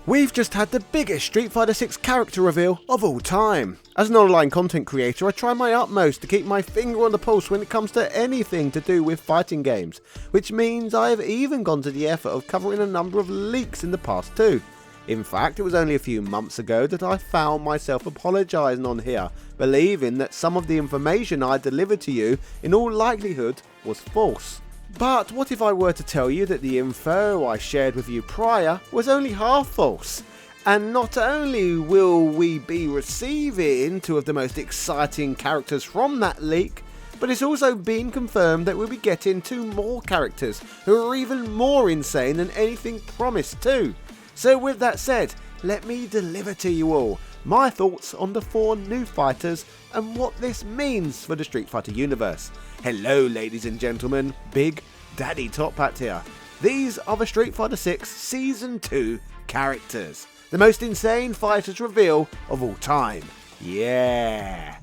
We've just had the biggest Street Fighter 6 character reveal of all time. As an online content creator, I try my utmost to keep my finger on the pulse when it comes to anything to do with fighting games, which means I have even gone to the effort of covering a number of leaks in the past too. In fact, it was only a few months ago that I found myself apologising on here, believing that some of the information I delivered to you in all likelihood was false. But what if I were to tell you that the info I shared with you prior was only half false? And not only will we be receiving two of the most exciting characters from that leak, but it's also been confirmed that we'll be getting two more characters who are even more insane than anything promised too. So with that said, let me deliver to you all my thoughts on the 4 new fighters and what this means for the Street Fighter universe. Hello ladies and gentlemen, Big Daddy Top Hat here. These are the Street Fighter 6 Season 2 characters. The most insane fighters reveal of all time. Yeah!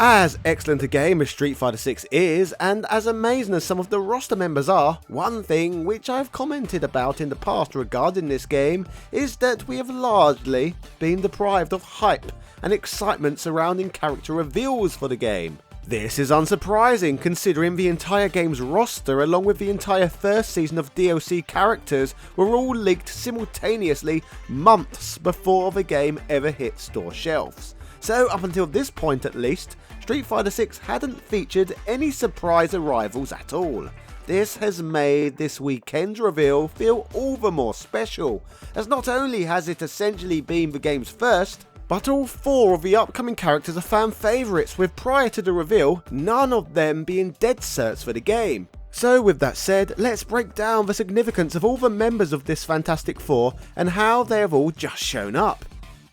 As excellent a game as Street Fighter 6 is, and as amazing as some of the roster members are, one thing which I've commented about in the past regarding this game is that we have largely been deprived of hype and excitement surrounding character reveals for the game. This is unsurprising considering the entire game's roster along with the entire first season of DLC characters were all leaked simultaneously months before the game ever hit store shelves. So up until this point at least, Street Fighter 6 hadn't featured any surprise arrivals at all. This has made this weekend's reveal feel all the more special, as not only has it essentially been the game's first, but all 4 of the upcoming characters are fan favourites, with prior to the reveal, none of them being dead certs for the game. So with that said, let's break down the significance of all the members of this Fantastic 4 and how they have all just shown up.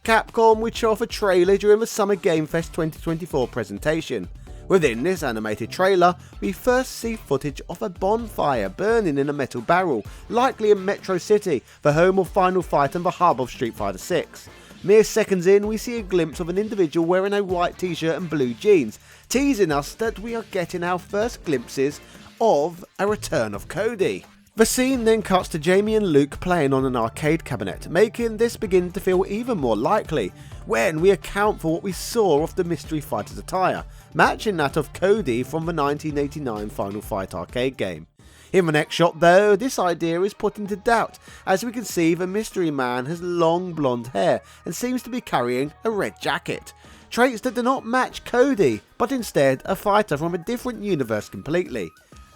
Capcom would show off a trailer during the Summer Game Fest 2024 presentation. Within this animated trailer, we first see footage of a bonfire burning in a metal barrel, likely in Metro City, the home of Final Fight and the hub of Street Fighter 6. Mere seconds in, we see a glimpse of an individual wearing a white t-shirt and blue jeans, teasing us that we are getting our first glimpses of a return of Cody. The scene then cuts to Jamie and Luke playing on an arcade cabinet, making this begin to feel even more likely when we account for what we saw of the mystery fighter's attire, matching that of Cody from the 1989 Final Fight arcade game. In the next shot though, this idea is put into doubt, as we can see the mystery man has long blonde hair and seems to be carrying a red jacket. Traits that do not match Cody, but instead a fighter from a different universe completely.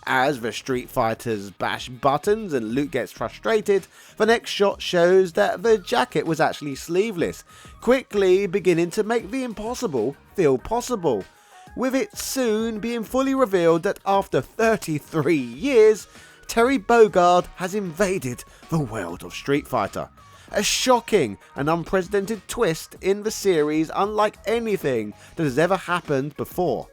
As the Street Fighters bash buttons and Luke gets frustrated, the next shot shows that the jacket was actually sleeveless, quickly beginning to make the impossible feel possible, with it soon being fully revealed that after 33 years, Terry Bogard has invaded the world of Street Fighter. A shocking and unprecedented twist in the series, unlike anything that has ever happened before.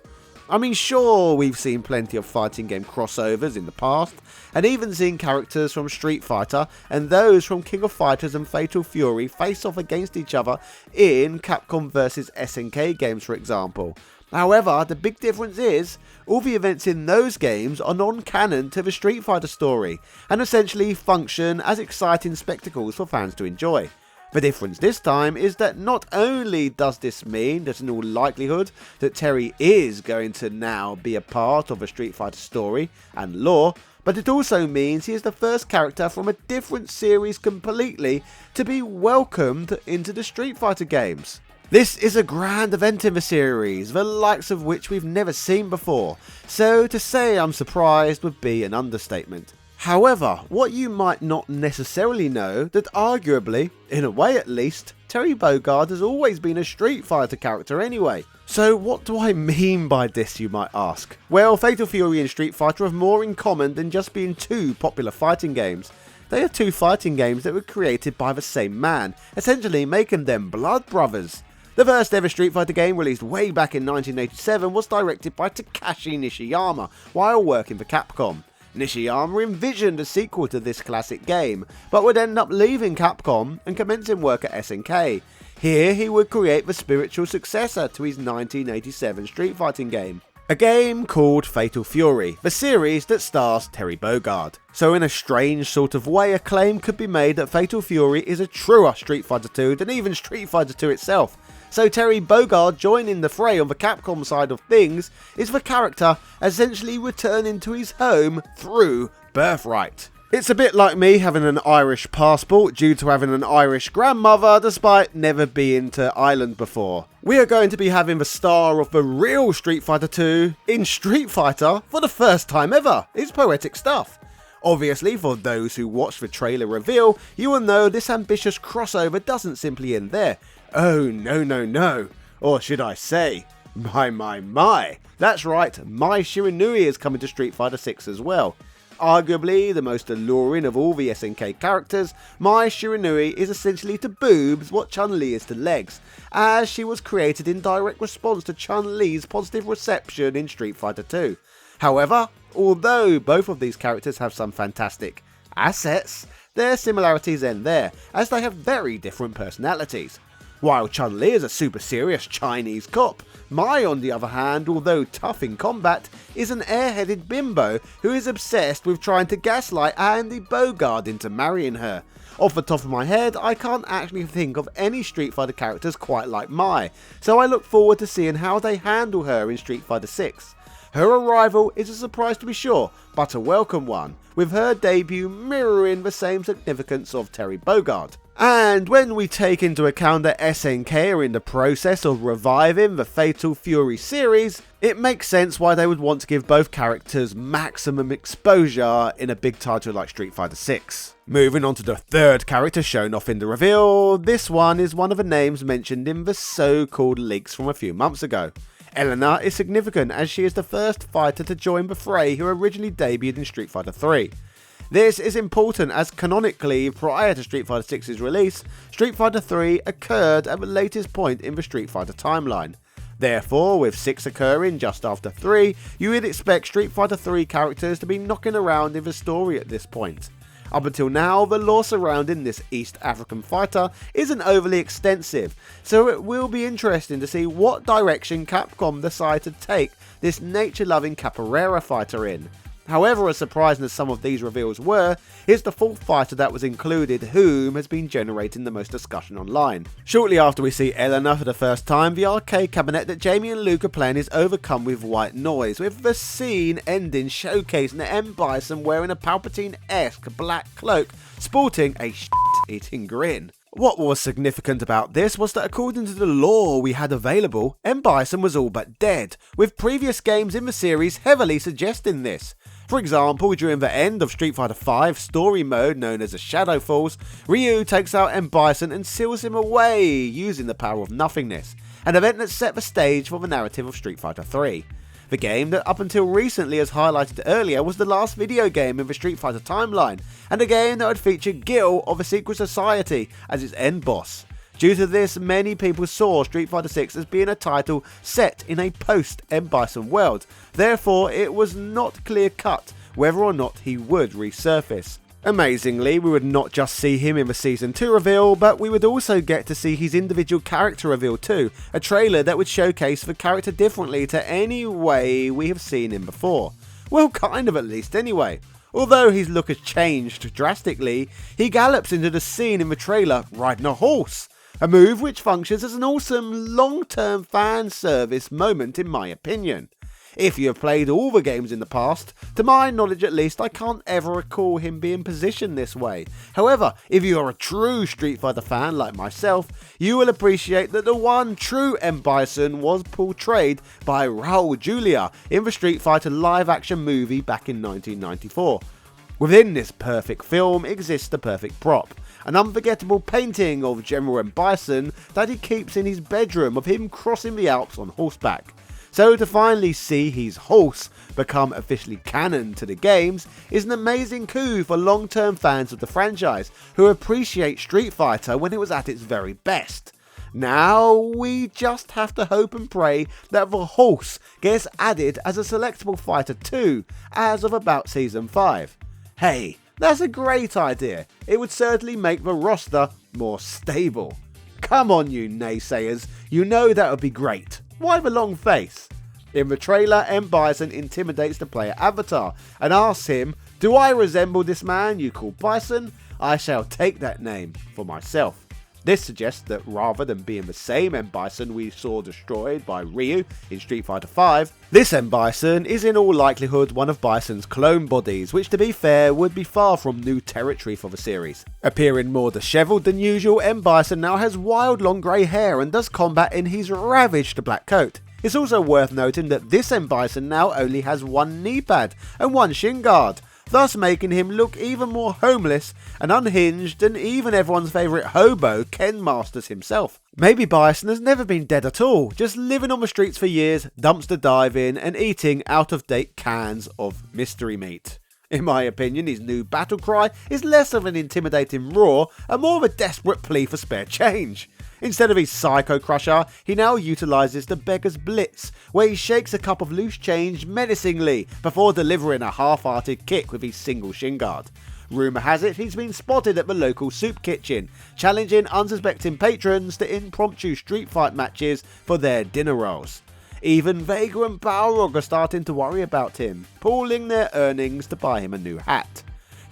I mean, sure, we've seen plenty of fighting game crossovers in the past, and even seen characters from Street Fighter and those from King of Fighters and Fatal Fury face off against each other in Capcom vs SNK games, for example. However, the big difference is, all the events in those games are non-canon to the Street Fighter story, and essentially function as exciting spectacles for fans to enjoy. The difference this time is that not only does this mean that in all likelihood that Terry is going to now be a part of a Street Fighter story and lore, but it also means he is the first character from a different series completely to be welcomed into the Street Fighter games. This is a grand event in the series, the likes of which we've never seen before, so to say I'm surprised would be an understatement. However, what you might not necessarily know, that arguably, in a way at least, Terry Bogard has always been a Street Fighter character anyway. So what do I mean by this, you might ask? Well, Fatal Fury and Street Fighter have more in common than just being 2 popular fighting games. They are 2 fighting games that were created by the same man, essentially making them blood brothers. The first ever Street Fighter game, released way back in 1987, was directed by Takashi Nishiyama while working for Capcom. Nishiyama envisioned a sequel to this classic game, but would end up leaving Capcom and commencing work at SNK. Here he would create the spiritual successor to his 1987 Street Fighting game. A game called Fatal Fury, the series that stars Terry Bogard. So in a strange sort of way, a claim could be made that Fatal Fury is a truer Street Fighter 2 than even Street Fighter 2 itself. So Terry Bogard joining the fray on the Capcom side of things is the character essentially returning to his home through birthright. It's a bit like me having an Irish passport due to having an Irish grandmother despite never being to Ireland before. We are going to be having the star of the real Street Fighter 2 in Street Fighter for the first time ever. It's poetic stuff. Obviously, for those who watched the trailer reveal, you will know this ambitious crossover doesn't simply end there. Oh no. Or should I say, my. That's right, Mai Shiranui is coming to Street Fighter 6 as well. Arguably the most alluring of all the SNK characters, Mai Shiranui is essentially to boobs what Chun-Li is to legs, as she was created in direct response to Chun-Li's positive reception in Street Fighter 2. However, although both of these characters have some fantastic assets, their similarities end there, as they have very different personalities. While Chun-Li is a super serious Chinese cop, Mai on the other hand, although tough in combat, is an airheaded bimbo who is obsessed with trying to gaslight Andy Bogard into marrying her. Off the top of my head, I can't actually think of any Street Fighter characters quite like Mai, so I look forward to seeing how they handle her in Street Fighter 6. Her arrival is a surprise to be sure, but a welcome one, with her debut mirroring the same significance of Terry Bogard. And when we take into account that SNK are in the process of reviving the Fatal Fury series, it makes sense why they would want to give both characters maximum exposure in a big title like Street Fighter 6. Moving on to the third character shown off in the reveal, this one is one of the names mentioned in the so-called leaks from a few months ago. Elena is significant as she is the first fighter to join the fray who originally debuted in Street Fighter 3. This is important as canonically, prior to Street Fighter 6's release, Street Fighter 3 occurred at the latest point in the Street Fighter timeline. Therefore, with 6 occurring just after 3, you would expect Street Fighter 3 characters to be knocking around in the story at this point. Up until now, the lore surrounding this East African fighter isn't overly extensive, so it will be interesting to see what direction Capcom decide to take this nature-loving capoeira fighter in. However, as surprising as some of these reveals were, here's the fourth fighter that was included whom has been generating the most discussion online. Shortly after we see Elena for the first time, the arcade cabinet that Jamie and Luke are playing is overcome with white noise, with the scene ending showcasing M.Bison wearing a Palpatine-esque black cloak, sporting a shit-eating grin. What was significant about this was that according to the lore we had available, M.Bison was all but dead, with previous games in the series heavily suggesting this. For example, during the end of Street Fighter V story mode known as the Shadow Falls, Ryu takes out M.Bison and seals him away using the power of nothingness, an event that set the stage for the narrative of Street Fighter 3. The game that up until recently, as highlighted earlier, was the last video game in the Street Fighter timeline, and a game that would feature Gil of the Secret Society as its end boss. Due to this, many people saw Street Fighter 6 as being a title set in a post-M.Bison world, therefore it was not clear-cut whether or not he would resurface. Amazingly, we would not just see him in the Season 2 reveal, but we would also get to see his individual character reveal too, a trailer that would showcase the character differently to any way we have seen him before. Well, kind of at least anyway. Although his look has changed drastically, he gallops into the scene in the trailer riding a horse. A move which functions as an awesome long-term fan service moment in my opinion. If you have played all the games in the past, to my knowledge at least, I can't ever recall him being positioned this way. However, if you are a true Street Fighter fan like myself, you will appreciate that the one true M.Bison was portrayed by Raul Julia in the Street Fighter live-action movie back in 1994. Within this perfect film exists the perfect prop, an unforgettable painting of General M.Bison that he keeps in his bedroom of him crossing the Alps on horseback. So to finally see his horse become officially canon to the games is an amazing coup for long-term fans of the franchise who appreciate Street Fighter when it was at its very best. Now we just have to hope and pray that the horse gets added as a selectable fighter too, as of about Season 5. Hey, that's a great idea. It would certainly make the roster more stable. Come on you naysayers, you know that would be great. Why the long face? In the trailer, M.Bison intimidates the player avatar and asks him, "Do I resemble this man you call Bison? I shall take that name for myself." This suggests that rather than being the same M.Bison we saw destroyed by Ryu in Street Fighter V, this M.Bison is in all likelihood one of Bison's clone bodies, which to be fair would be far from new territory for the series. Appearing more dishevelled than usual, M.Bison now has wild long grey hair and does combat in his ravaged black coat. It's also worth noting that this M.Bison now only has one knee pad and one shin guard, thus making him look even more homeless and unhinged than even everyone's favourite hobo Ken Masters himself. Maybe Bison has never been dead at all, just living on the streets for years, dumpster diving and eating out-of-date cans of mystery meat. In my opinion, his new battle cry is less of an intimidating roar and more of a desperate plea for spare change. Instead of his Psycho Crusher, he now utilises the Beggar's Blitz, where he shakes a cup of loose change menacingly before delivering a half-hearted kick with his single shin guard. Rumour has it he's been spotted at the local soup kitchen, challenging unsuspecting patrons to impromptu street fight matches for their dinner rolls. Even Vega and Balrog are starting to worry about him, pooling their earnings to buy him a new hat.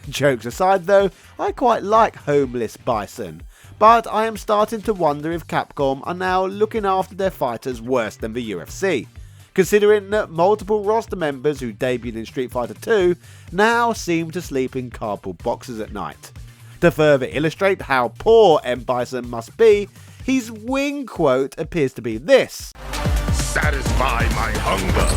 Jokes aside though, I quite like homeless Bison, but I am starting to wonder if Capcom are now looking after their fighters worse than the UFC, considering that multiple roster members who debuted in Street Fighter 2 now seem to sleep in cardboard boxes at night. To further illustrate how poor M.Bison must be, his wing quote appears to be this: "Satisfy my hunger.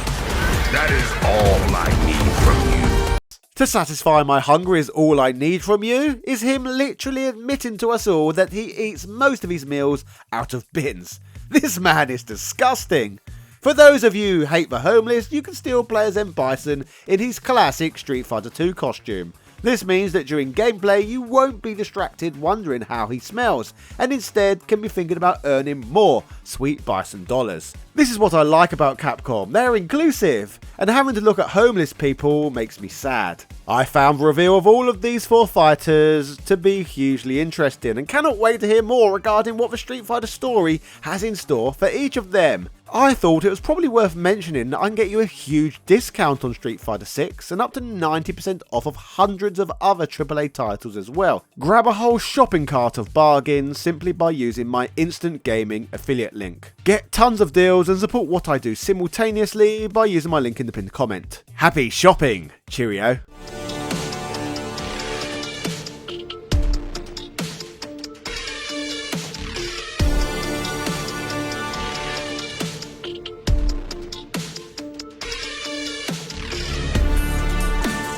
That is all I need from you." To satisfy my hunger is all I need from you is him literally admitting to us all that he eats most of his meals out of bins. This man is disgusting. For those of you who hate the homeless, you can still play as M.Bison in his classic Street Fighter 2 costume. This means that during gameplay you won't be distracted wondering how he smells, and instead can be thinking about earning more sweet Bison dollars. This is what I like about Capcom, they're inclusive, and having to look at homeless people makes me sad. I found the reveal of all of these 4 fighters to be hugely interesting, and cannot wait to hear more regarding what the Street Fighter story has in store for each of them. I thought it was probably worth mentioning that I can get you a huge discount on Street Fighter 6 and up to 90% off of hundreds of other AAA titles as well. Grab a whole shopping cart of bargains simply by using my Instant Gaming affiliate link. Get tons of deals and support what I do simultaneously by using my link in the pinned comment. Happy shopping! Cheerio!